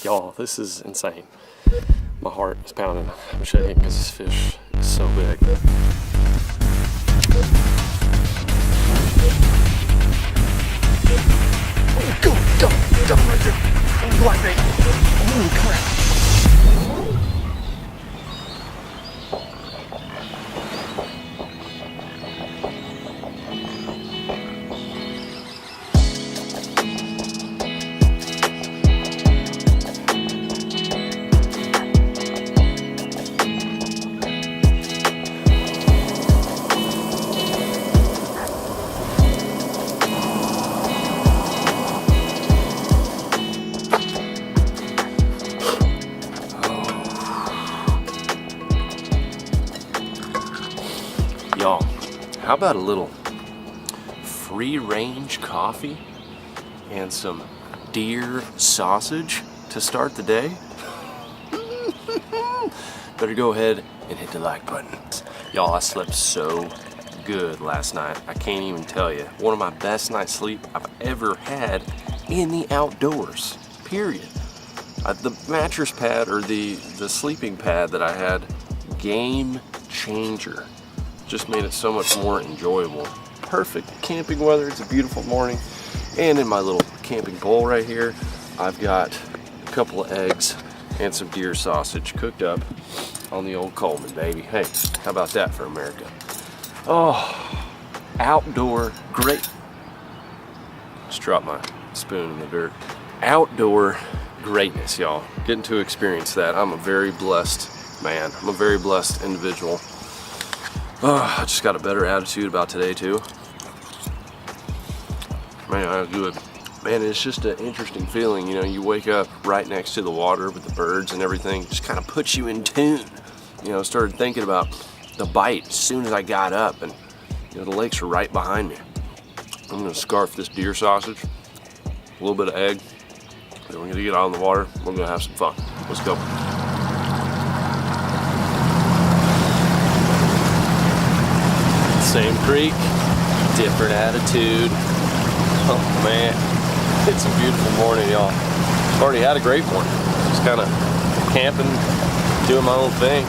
Y'all, this is insane. My heart is pounding. I'm shaking because this fish is so big. Go right there. Oh, black bait. Holy crap. Y'all, how about a little free-range coffee and some deer sausage to start the day? Better go ahead and hit the like button. Y'all, I slept so good last night. I can't even tell you. One of my best night's sleep I've ever had in the outdoors, period. The mattress pad or the sleeping pad that I had, game changer. Just made it so much more enjoyable. Perfect camping weather. It's a beautiful morning. And in my little camping bowl right here, I've got a couple of eggs and some deer sausage cooked up on the old Coleman, baby. Hey, how about that for America? Oh, outdoor great. Just dropped my spoon in the dirt. Outdoor greatness, y'all. Getting to experience that. I'm a very blessed man. I'm a very blessed individual. I just got a better attitude about today too. Man, I'm good. Man, it's just an interesting feeling. You know, you wake up right next to the water with the birds and everything. Just kind of puts you in tune. You know, started thinking about the bite as soon as I got up, and you know, the lakes are right behind me. I'm gonna scarf this deer sausage, a little bit of egg, then we're gonna get out on the water. We're gonna have some fun. Let's go. Same creek, different attitude. Oh man, it's a beautiful morning, y'all. Already had a great morning. Just kind of camping, doing my own thing.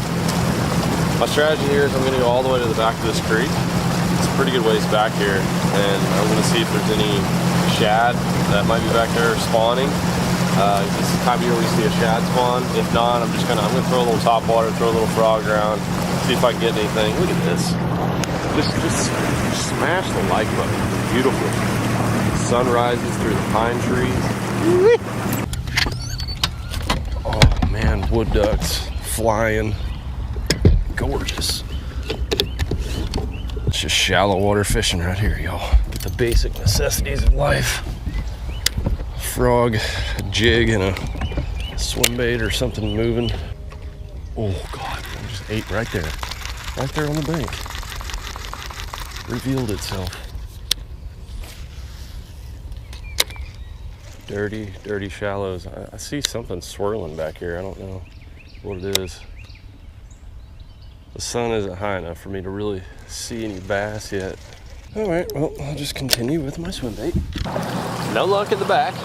My strategy here is I'm gonna go all the way to the back of this creek. It's a pretty good ways back here, and I'm gonna see if there's any shad that might be back there spawning. This is the time of year we see a shad spawn. If not, I'm gonna throw a little top water, throw a little frog around, see if I can get anything. Look at this. Just smash the like button. Beautiful. Sun rises through the pine trees. Oh man, wood ducks flying. Gorgeous. It's just shallow water fishing right here, y'all. Get the basic necessities of life. Frog, a jig, and a swim bait or something moving. Oh God, I just ate right there on the bank. Revealed itself. Dirty, dirty shallows. I see something swirling back here. I don't know what it is. The sun isn't high enough for me to really see any bass yet. All right, well, I'll just continue with my swim bait. No luck in the back,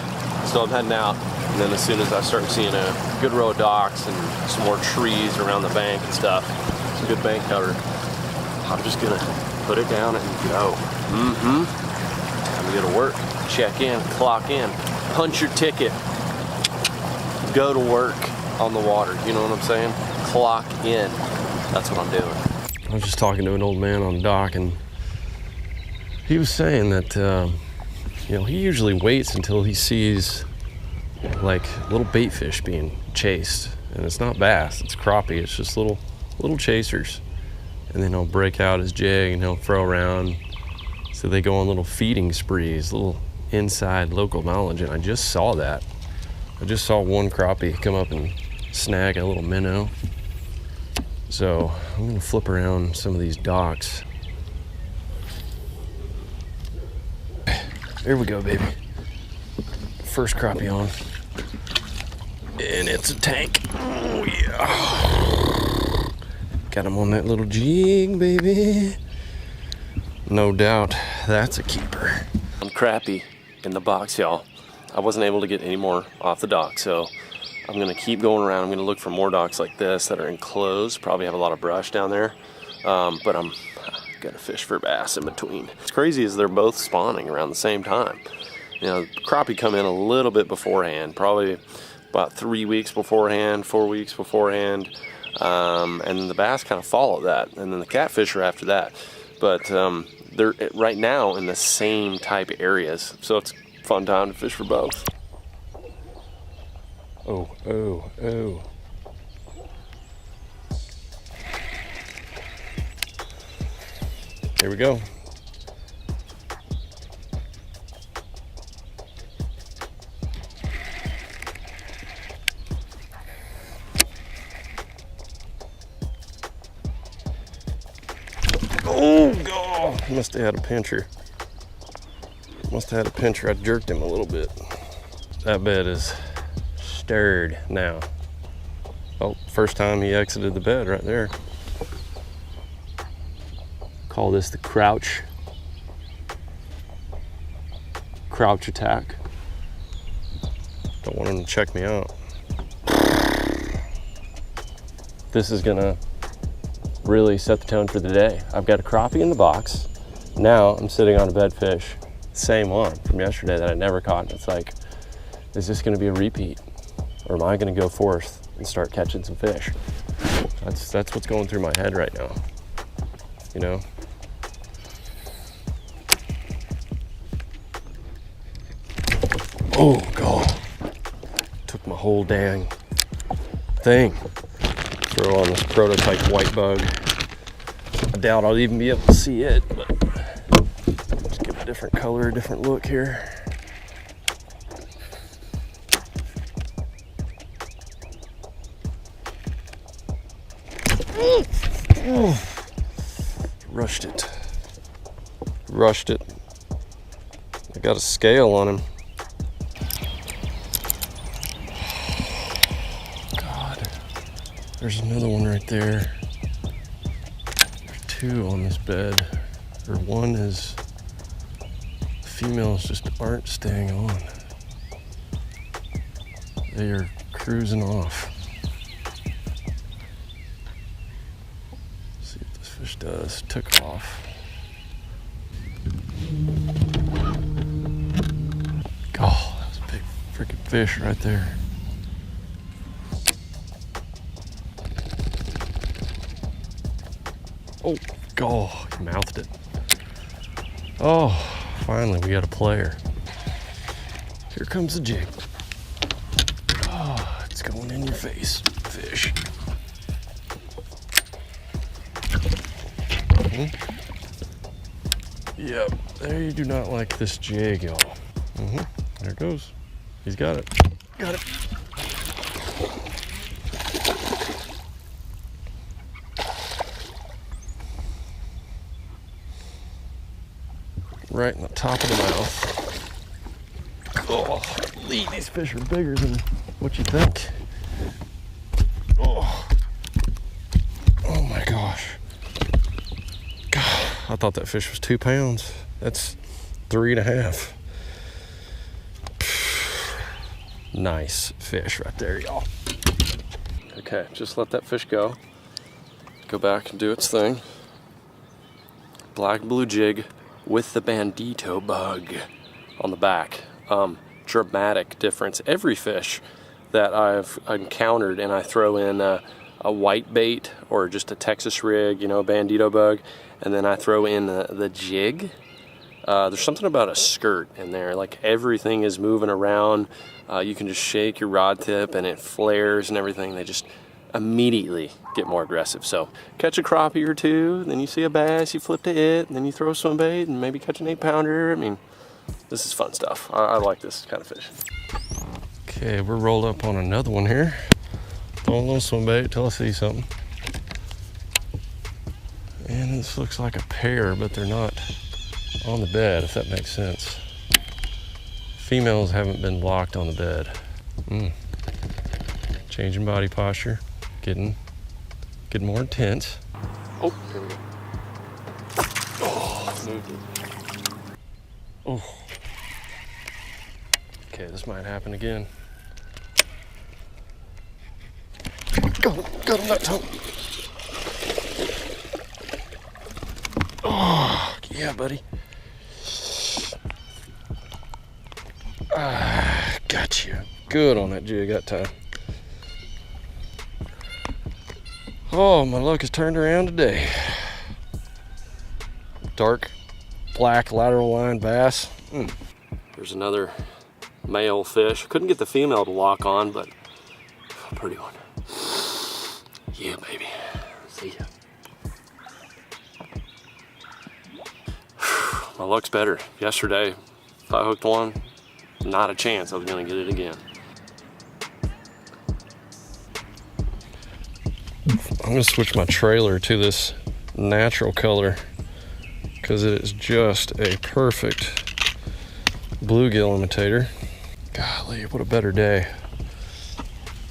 so I'm heading out. And then as soon as I start seeing a good row of docks and some more trees around the bank and stuff, some good bank cover, I'm just gonna put it down and go. Time to go to work, check in, clock in, punch your ticket, go to work on the water. You know what I'm saying? Clock in. That's what I'm doing. I was just talking to an old man on the dock, and he was saying that you know, he usually waits until he sees like little bait fish being chased, and it's not bass, it's crappie. It's just little chasers. And then he'll break out his jig and he'll throw around. So they go on little feeding sprees, little inside local knowledge. And I just saw that. I just saw one crappie come up and snag a little minnow. So I'm gonna flip around some of these docks. There we go, baby. First crappie on. And it's a tank. Oh yeah. Got him on that little jig, baby. No doubt, that's a keeper. I'm crappie in the box, y'all. I wasn't able to get any more off the dock, so I'm gonna keep going around. I'm gonna look for more docks like this that are enclosed, probably have a lot of brush down there. But I'm gonna fish for bass in between. What's crazy is they're both spawning around the same time. You know, crappie come in a little bit beforehand, probably about 3 weeks beforehand, 4 weeks beforehand. And then the bass kind of follow that, and then the catfish are after that. But they're right now in the same type of areas, so it's a fun time to fish for both. Oh, oh, oh. Here we go. Oh, God. Must have had a pincher. Must have had a pincher. I jerked him a little bit. That bed is stirred now. Oh, first time he exited the bed right there. Call this the crouch attack. Don't want him to check me out. This is gonna really set the tone for the day. I've got a crappie in the box. Now I'm sitting on a bed fish, same one from yesterday that I never caught. And it's like, is this gonna be a repeat? Or am I gonna go forth and start catching some fish? That's what's going through my head right now, you know? Oh, God. Took my whole dang thing. Throw on this prototype white bug. I doubt I'll even be able to see it, but let's give it a different color, a different look here. Oh, rushed it. I got a scale on him. There's another one right there. There's two on this bed. Or one is, the females just aren't staying on. They are cruising off. Let's see what this fish does. Took off. Oh, that was a big freaking fish right there. Oh, God, he mouthed it. Oh, finally we got a player. Here comes the jig. Oh, it's going in your face, fish. Yep, there you do not like this jig, y'all. There it goes. He's got it. Got it. Right in the top of the mouth. Oh, these fish are bigger than what you think. Oh, oh my gosh. God, I thought that fish was 2 pounds. That's 3.5. Nice fish right there, y'all. Okay, just let that fish go. Go back and do its thing. Black blue jig with the Bandito bug on the back. Dramatic difference. Every fish that I've encountered and I throw in a white bait or just a Texas rig, you know, Bandito bug, and then I throw in the jig, there's something about a skirt in there. Like everything is moving around. You can just shake your rod tip and it flares and everything. They just immediately get more aggressive. So catch a crappie or two, then you see a bass, you flip to it, and then you throw a swim bait and maybe catch an 8-pounder. I mean, this is fun stuff. I like this kind of fish. Okay, we're rolled up on another one here. Throw a little swim bait till I see something. And this looks like a pair, but they're not on the bed, if that makes sense. Females haven't been locked on the bed. Changing body posture. Getting more intense. Oh, here we go. Oh, moved it. Oh. Okay, this might happen again. Got him that time. Oh, yeah, buddy. Got you. Good on that jig that time. Oh, my luck has turned around today. Dark black lateral line bass. There's another male fish. Couldn't get the female to lock on, but pretty one. Yeah, baby. See ya. My luck's better. Yesterday, if I hooked one, not a chance I was gonna get it again. I'm gonna switch my trailer to this natural color because it is just a perfect bluegill imitator. Golly, what a better day.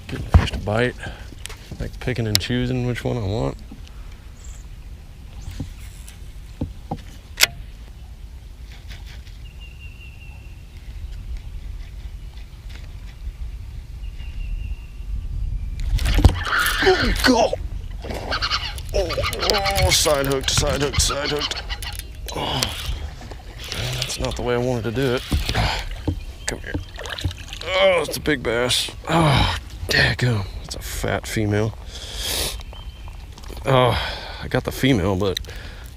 Getting fish to bite, like picking and choosing which one I want. Go! Oh, side hooked, side hooked, side hooked. Oh, man, that's not the way I wanted to do it. Come here. Oh, it's a big bass. Oh, daggum. It's a fat female. Oh, I got the female, but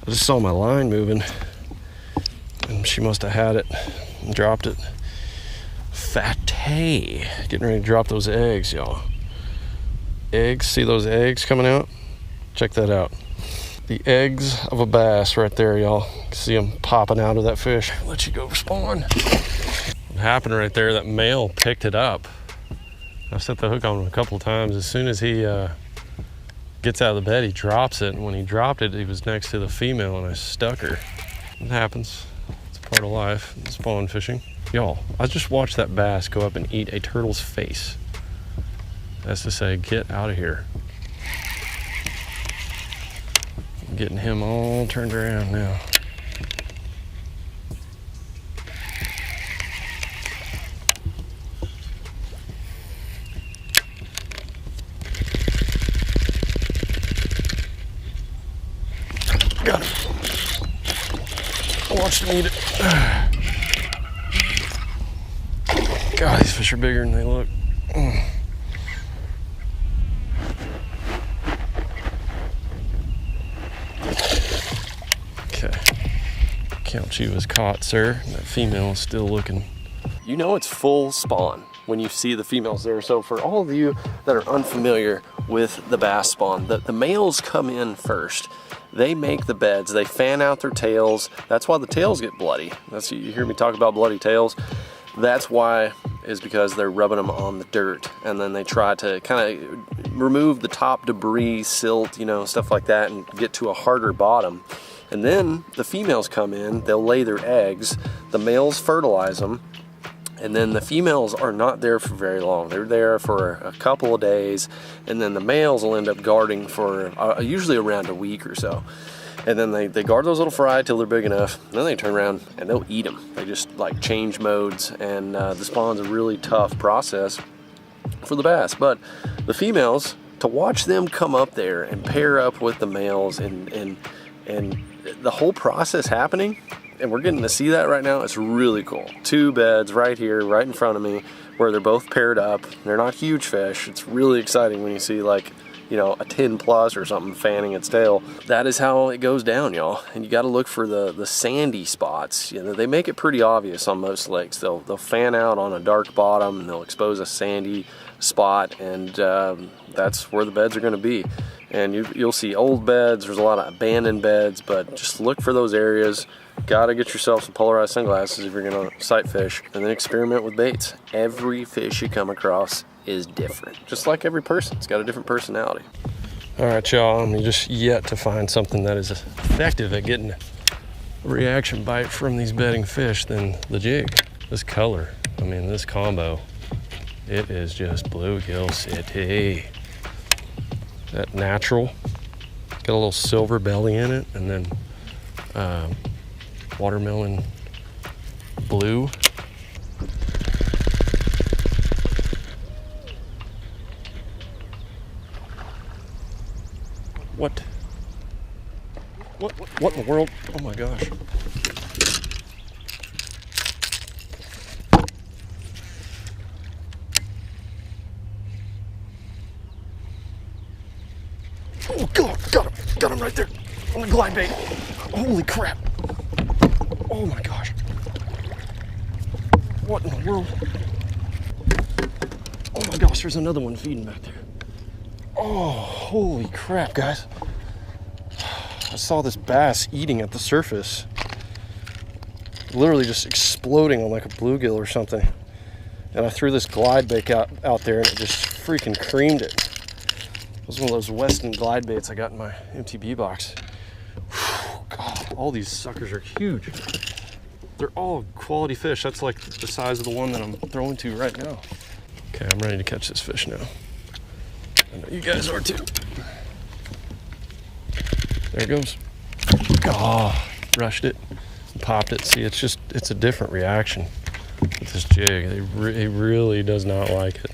I just saw my line moving, and she must have had it and dropped it. Fatty. Getting ready to drop those eggs, y'all. Eggs, see those eggs coming out? Check that out. The eggs of a bass right there, y'all. See them popping out of that fish. Let you go spawn. What happened right there, that male picked it up. I've set the hook on him a couple times. As soon as he gets out of the bed, he drops it. And when he dropped it, he was next to the female and I stuck her. It happens. It's part of life, spawn fishing. Y'all, I just watched that bass go up and eat a turtle's face. That's to say, get out of here. I'm getting him all turned around now. Got him. I watched him eat it. God, these fish are bigger than they look. Count you as caught, sir. That female is still looking. You know it's full spawn when you see the females there. So for all of you that are unfamiliar with the bass spawn, the males come in first. They make the beds, they fan out their tails. That's why the tails get bloody. That's, you hear me talk about bloody tails. That's why, is because they're rubbing them on the dirt, and then they try to kind of remove the top debris, silt, you know, stuff like that, and get to a harder bottom. And then the females come in, they'll lay their eggs, the males fertilize them, and then the females are not there for very long. They're there for a couple of days, and then the males will end up guarding for usually around a week or so. And then they guard those little fry till they're big enough, and then they turn around and they'll eat them. They just like change modes, and the spawn's a really tough process for the bass. But the females, to watch them come up there and pair up with the males and the whole process happening, and we're getting to see that right now, it's really cool. Two beds right here, right in front of me, where they're both paired up. They're not huge fish. It's really exciting when you see, like, you know, a 10 plus or something fanning its tail. That is how it goes down, y'all. And you got to look for the sandy spots. You know, they make it pretty obvious on most lakes. They'll fan out on a dark bottom and they'll expose a sandy spot, and that's where the beds are going to be. And you'll see old beds. There's a lot of abandoned beds, but just look for those areas. Got to get yourself some polarized sunglasses if you're going to sight fish, and then experiment with baits. Every fish you come across is different, just like every person. It's got a different personality. All right, y'all, I'm just yet to find something that is effective at getting a reaction bite from these bedding fish than the jig. This color, I mean, this combo, it is just bluegill city. That natural, got a little silver belly in it, and then watermelon blue. What? What in the world? Oh my gosh. Oh God, got him right there on the glide bait. Holy crap. Oh my gosh. What in the world? Oh my gosh, there's another one feeding back there. Oh, holy crap, guys. I saw this bass eating at the surface. Literally just exploding on like a bluegill or something. And I threw this glide bait out there and it just freaking creamed it. It was one of those Weston glide baits I got in my MTB box. Whew, God, all these suckers are huge. They're all quality fish. That's like the size of the one that I'm throwing to right now. Okay, I'm ready to catch this fish now. I know you guys are too. There it goes. Oh, rushed it, popped it. See, it's a different reaction with this jig. It really does not like it.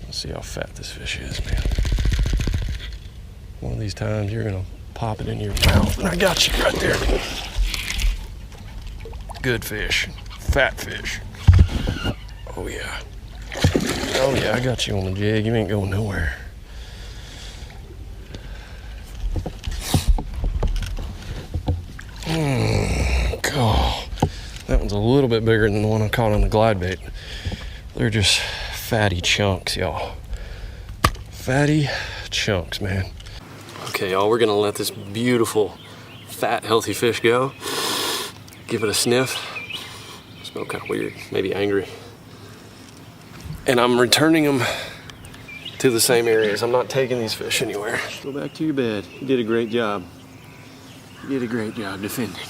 Let's see how fat this fish is, man. One of these times you're gonna pop it in your mouth, and I got you right there. Good fish, fat fish. Oh yeah. Oh yeah, I got you on the jig. You ain't going nowhere. God, that one's a little bit bigger than the one I caught on the glide bait. They're just fatty chunks, y'all. Fatty chunks, man. Okay, y'all, we're gonna let this beautiful, fat, healthy fish go. Give it a sniff. Smell kind of weird, maybe angry. And I'm returning them to the same areas. I'm not taking these fish anywhere. Go back to your bed. You did a great job. You did a great job defending.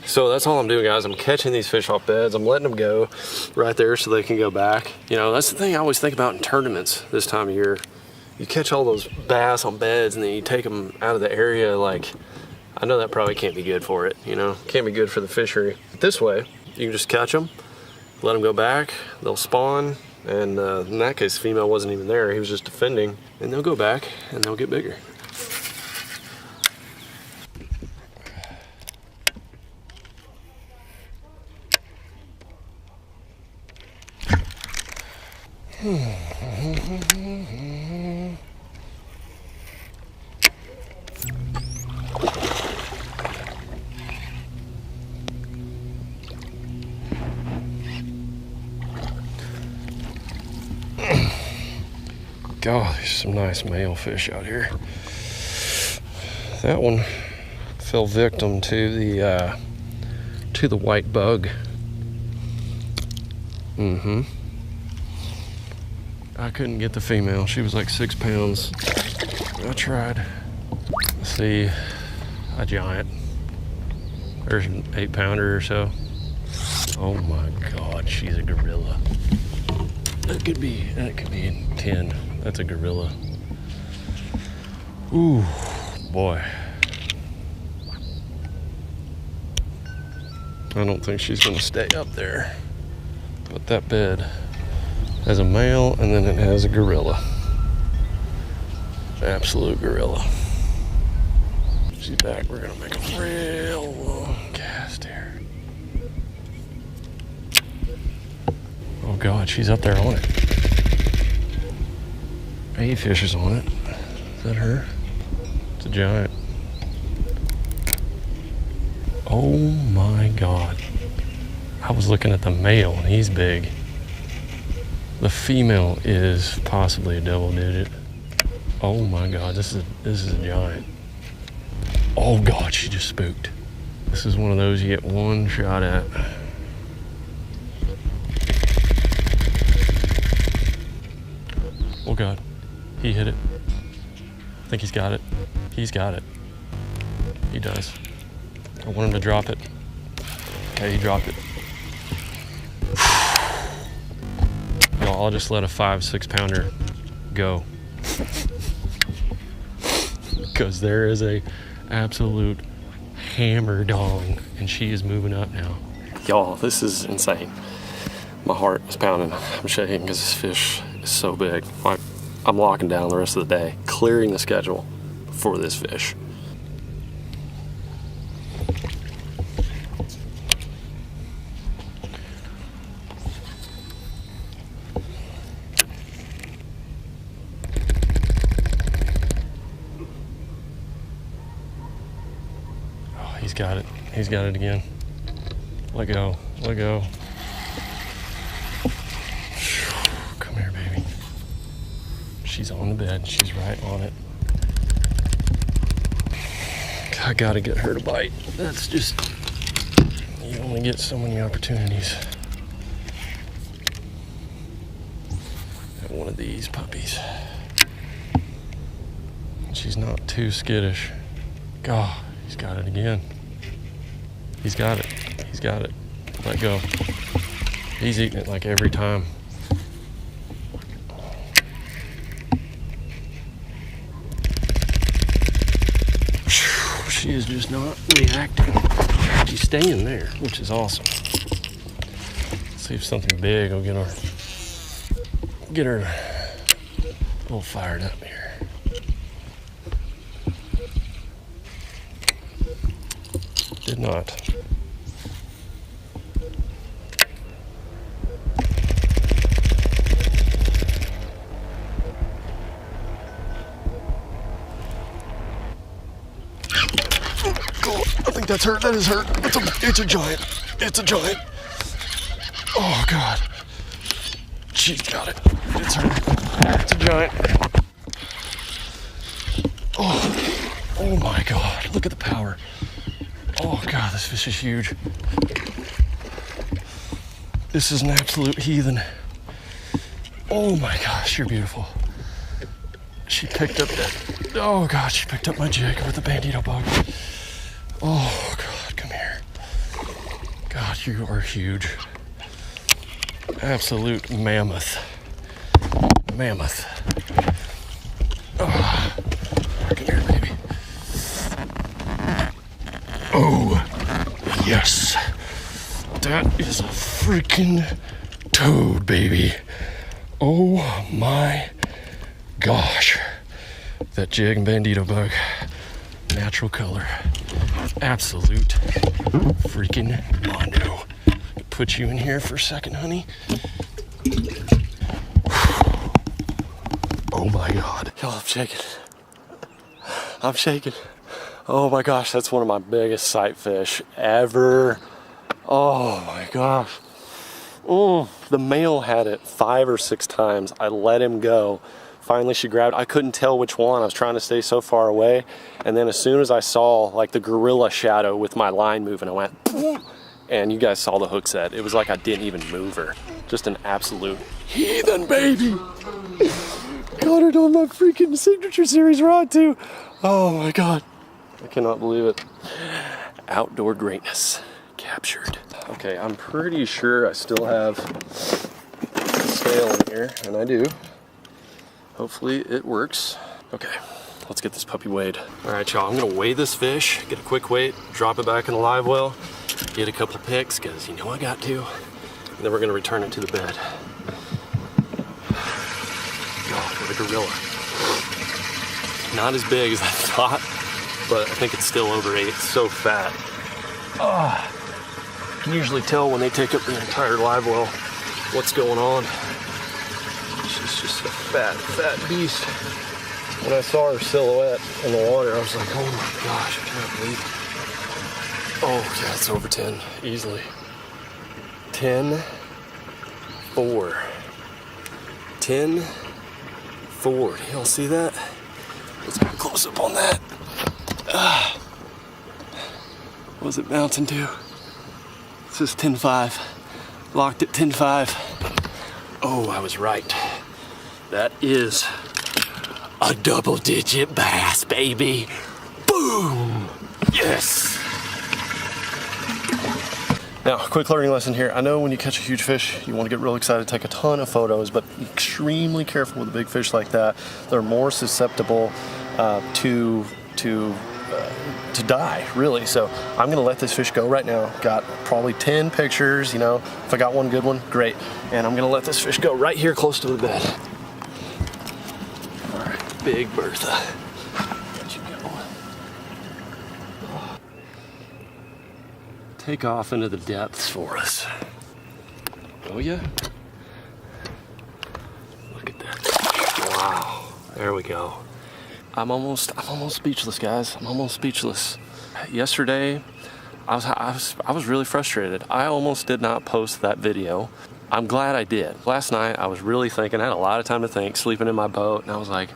So that's all I'm doing, guys. I'm catching these fish off beds. I'm letting them go right there so they can go back. You know, that's the thing I always think about in tournaments this time of year. You catch all those bass on beds and then you take them out of the area. Like, I know that probably can't be good for it, you know? Can't be good for the fishery. But this way, you can just catch them, let them go back, they'll spawn, and in that case, the female wasn't even there. He was just defending, and they'll go back and they'll get bigger. God, there's some nice male fish out here. That one fell victim to the white bug. I couldn't get the female. She was like 6 pounds. I tried. Let's see, a giant. There's an 8-pounder or so. Oh my God, she's a gorilla. That could be 10. That's a gorilla. Ooh, boy. I don't think she's gonna stay up there. But that bed has a male and then it has a gorilla. Absolute gorilla. She's back. We're gonna make a real long cast here. Oh God, she's up there on it. 8 fishes on it. Is that her? It's a giant. Oh my God. I was looking at the male and he's big. The female is possibly a double digit. Oh my God, this is a giant. Oh God, she just spooked. This is one of those you get one shot at. Oh God, he hit it. I think he's got it. He's got it. He does. I want him to drop it. Okay, he dropped it. Y'all, I'll just let a 5-6 pounder go. Because there is a absolute hammer dong and she is moving up now. Y'all, this is insane. My heart is pounding. I'm shaking because this fish is so big. I'm locking down the rest of the day, clearing the schedule for this fish. Oh, he's got it. He's got it again. Let go. Let go. Come here, baby. She's on the bed. She's right on it. I gotta get her to bite. That's just, you only get so many opportunities at one of these puppies. She's not too skittish. God, he's got it again. He's got it. He's got it. Let go. He's eating it like every time. She is just not reacting. She's staying there, which is awesome. Let's see if something big will get her a little fired up here. Did not. I think that's her. That is her. It's a giant. It's a giant. Oh God. She's got it. It's her. It's a giant. Oh my God. Look at the power. Oh God, this fish is huge. This is an absolute heathen. Oh my gosh, you're beautiful. She picked up that. Oh God, she picked up my jig with the Bandito bug. Oh God, come here. God, you are huge. Absolute mammoth. Mammoth. Oh, come here, baby. Oh, yes. That is a freaking toad, baby. Oh my gosh. That jig and Bandito bug. Natural color. Absolute freaking mondo. Put you in here for a second, honey. Oh my God. Y'all, I'm shaking. I'm shaking. Oh my gosh, that's one of my biggest sight fish ever. Oh my gosh. The male had it 5 or 6 times. I let him go. Finally she grabbed, I couldn't tell which one. I was trying to stay so far away. And then as soon as I saw like the gorilla shadow with my line moving, I went, and you guys saw the hook set. It was like I didn't even move her. Just an absolute heathen, baby. Got it on my freaking signature series rod too. Oh my God. I cannot believe it. Outdoor greatness captured. Okay, I'm pretty sure I still have a scale in here, and I do. Hopefully it works. Okay, let's get this puppy weighed. All right, y'all, I'm gonna weigh this fish, get a quick weight, drop it back in the live well, get a couple pics, because you know I got to, and then we're gonna return it to the bed. God, what a gorilla. Not as big as I thought, but I think it's still over 8. It's so fat. You can usually tell when they take up the entire live well what's going on. She's just a fat, fat beast. When I saw her silhouette in the water, I was like, oh my gosh, I can't believe it. Oh yeah, it's over 10, easily. 10-4. 10-4. Y'all see that? Let's get a close up on that. What was it bouncing to? This is 10-5. Locked at 10-5. Oh, I was right. That is a double-digit bass, baby. Boom! Yes! Now, quick learning lesson here. I know when you catch a huge fish, you want to get real excited, take a ton of photos, but be extremely careful with a big fish like that. They're more susceptible to die, really. So I'm gonna let this fish go right now. Got probably 10 pictures, you know. If I got one good one, great. And I'm gonna let this fish go right here close to the bed. Big Bertha. Let you go. Take off into the depths for us. Oh yeah. Look at that. Wow. There we go. I'm almost speechless, guys. I'm almost speechless. Yesterday, I was really frustrated. I almost did not post that video. I'm glad I did. Last night, I was really thinking. I had a lot of time to think, sleeping in my boat, and I was like,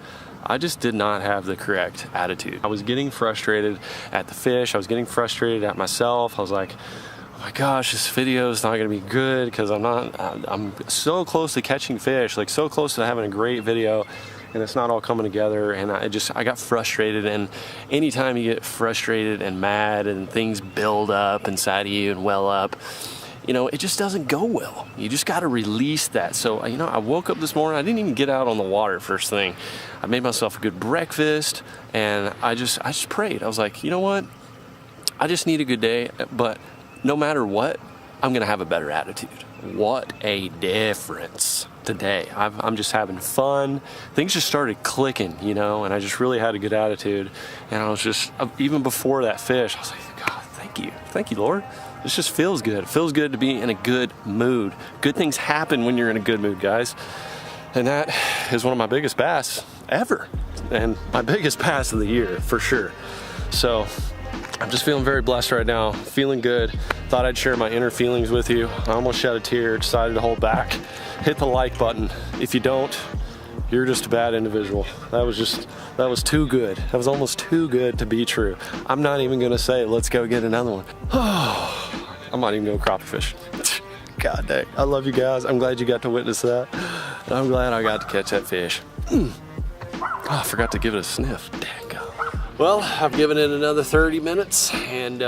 I just did not have the correct attitude. I was getting frustrated at the fish. I was getting frustrated at myself. I was like, oh my gosh, this video is not gonna be good because I'm so close to catching fish, like so close to having a great video, and it's not all coming together. And I got frustrated. And anytime you get frustrated and mad and things build up inside of you and well up, you know, it just doesn't go well. You just got to release that. So, you know, I woke up this morning, I didn't even get out on the water first thing. I made myself a good breakfast, and I just prayed. I was like, you know what? I just need a good day, but no matter what, I'm going to have a better attitude. What a difference today. I'm just having fun. Things just started clicking, you know, and I just really had a good attitude. And I was just, even before that fish, I was like, God, thank you. Thank you, Lord. This just feels good. It feels good to be in a good mood. Good things happen when you're in a good mood, guys. And that is one of my biggest bass ever. And my biggest bass of the year, for sure. So I'm just feeling very blessed right now. Feeling good. Thought I'd share my inner feelings with you. I almost shed a tear, decided to hold back. Hit the like button. If you don't, you're just a bad individual. That was too good. That was almost too good to be true. I'm not even gonna say, let's go get another one. I'm not even gonna crappie fish. God dang, I love you guys. I'm glad you got to witness that. And I'm glad I got to catch that fish. Oh, I forgot to give it a sniff. Dang. Well, I've given it another 30 minutes, and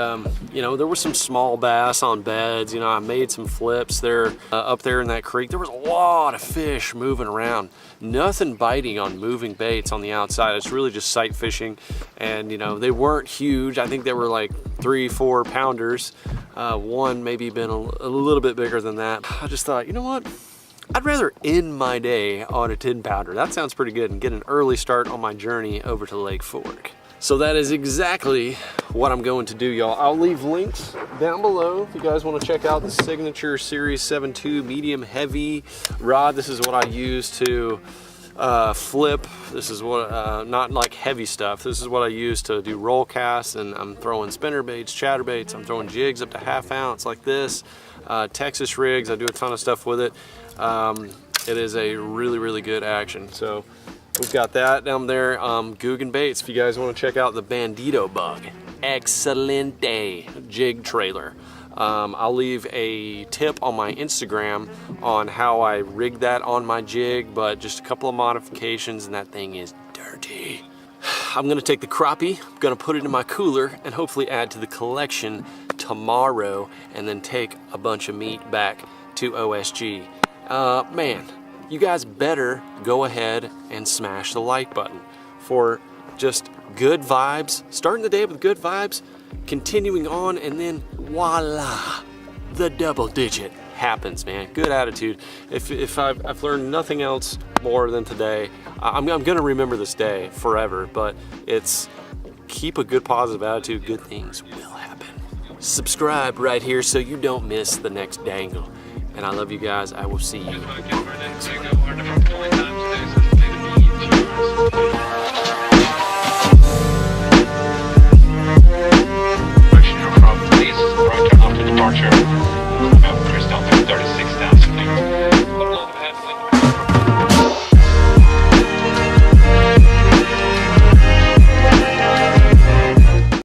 you know, there were some small bass on beds. You know, I made some flips there up there in that creek. There was a lot of fish moving around. Nothing biting on moving baits on the outside. It's really just sight fishing, and you know, they weren't huge. I think they were like 3-4 pounders. One maybe been a little bit bigger than that. I just thought, you know what? I'd rather end my day on a 10 pounder. That sounds pretty good, and get an early start on my journey over to Lake Fork. So that is exactly what I'm going to do, y'all. I'll leave links down below if you guys want to check out the Signature Series 7.2 medium heavy rod. This is what I use to flip. This is what, not like heavy stuff. This is what I use to do roll casts, and I'm throwing spinner baits, chatterbaits. I'm throwing jigs up to 1/2 ounce like this. Texas rigs, I do a ton of stuff with it. It is a really, really good action. So we've got that down there. Googan baits, if you guys want to check out the Bandito bug. Excelente jig trailer. I'll leave a tip on my Instagram on how I rigged that on my jig, but just a couple of modifications and that thing is dirty. I'm gonna take the crappie, I'm gonna put it in my cooler, and hopefully add to the collection tomorrow, and then take a bunch of meat back to OSG. Man, you guys better go ahead and smash the like button for just good vibes, starting the day with good vibes, continuing on, and then voila, the double digit happens, man. Good attitude. If I've learned nothing else more than today, I'm gonna remember this day forever, but it's keep a good positive attitude, good things will happen. Subscribe right here so you don't miss the next dangle. And I love you guys. I will see you next Departure. Chris Delta 36 down.